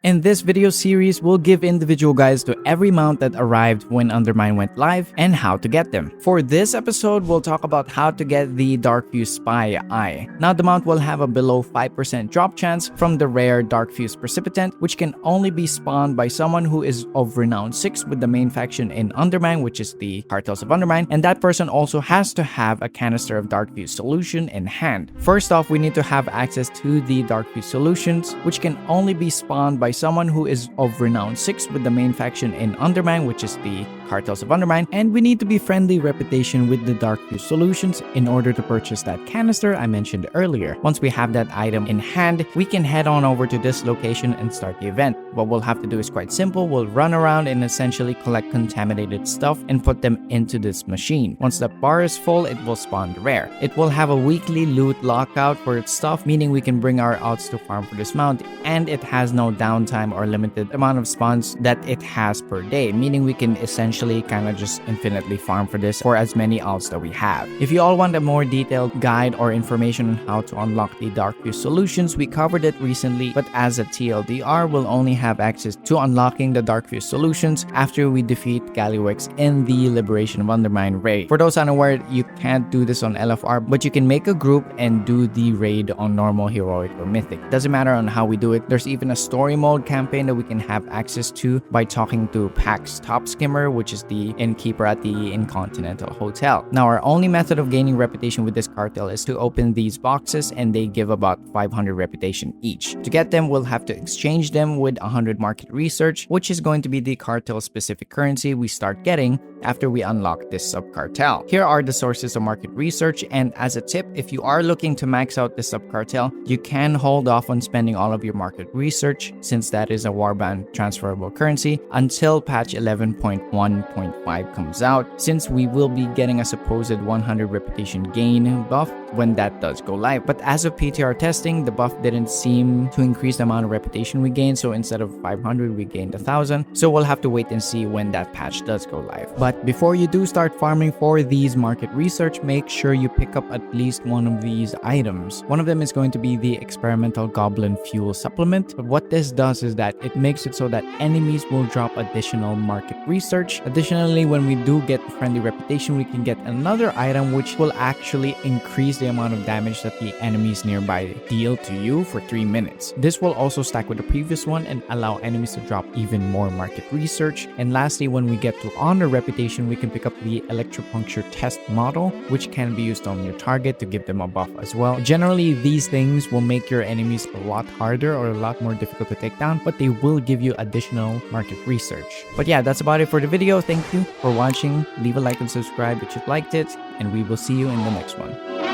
In this video series, we'll give individual guides to every mount that arrived when Undermine went live and how to get them. For this episode, we'll talk about how to get the Darkfuse Spy-Eye. Now, the mount will have a below 5% drop chance from the rare Darkfuse Precipitant, which can only be spawned by someone who is of Renown 6 with the main faction in Undermine, which is the Cartels of Undermine, and that person also has to have a canister of Darkfuse Solution in hand. First off, we need to have access to the Darkfuse Solutions, which can only be spawned by someone who is of Renown 6 with the main faction in Undermine, which is the Cartels of Undermine, and we need to be friendly reputation with the Darkfuse Solutions in order to purchase that canister I mentioned earlier. Once we have that item in hand, we can head on over to this location and start the event. What we'll have to do is quite simple. We'll run around and essentially collect contaminated stuff and put them into this machine. Once the bar is full, it will spawn rare. It will have a weekly loot lockout for its stuff, meaning we can bring our outs to farm for this mount, and it has no downtime or limited amount of spawns that it has per day, meaning we can essentially kind of just infinitely farm for this for as many outs that we have. If you all want a more detailed guide or information on how to unlock the Darkfuse Solutions, we covered it recently, but as a TLDR, we'll only have access to unlocking the Darkfuse Solutions after we defeat Galliwex in the Liberation of Undermine raid. For those unaware, you can't do this on LFR, but you can make a group and do the raid on normal, heroic, or mythic. Doesn't matter on how we do it. There's even a story mode campaign that we can have access to by talking to Pax Top Skimmer, which is the innkeeper at the Intercontinental Hotel. Now, our only method of gaining reputation with this cartel is to open these boxes, and they give about 500 reputation each. To get them, we'll have to exchange them with 100 market research, which is going to be the cartel specific currency we start getting after we unlock this sub-cartel. Here are the sources of market research, and as a tip, if you are looking to max out the sub-cartel, you can hold off on spending all of your market research, since that is a warband transferable currency, until patch 11.1.5 comes out, since we will be getting a supposed 100 reputation gain buff when that does go live. But as of PTR testing, the buff didn't seem to increase the amount of reputation we gain, so instead of 500, we gained 1,000. So we'll have to wait and see when that patch does go live. But before you do start farming for these market research, make sure you pick up at least one of these items. One of them is going to be the experimental goblin fuel supplement. But what this does is that it makes it so that enemies will drop additional market research. Additionally, when we do get friendly reputation, we can get another item which will actually increase the amount of damage that the enemies nearby deal to you for 3 minutes. This will also stack with the previous one and allow enemies to drop even more market research. And lastly, when we get to honor reputation, we can pick up the electropuncture test model, which can be used on your target to give them a buff as well. Generally, these things will make your enemies a lot harder or a lot more difficult to take down, but they will give you additional market research. But yeah, that's about it for the video. Thank you for watching. Leave a like and subscribe if you liked it, and we will see you in the next one.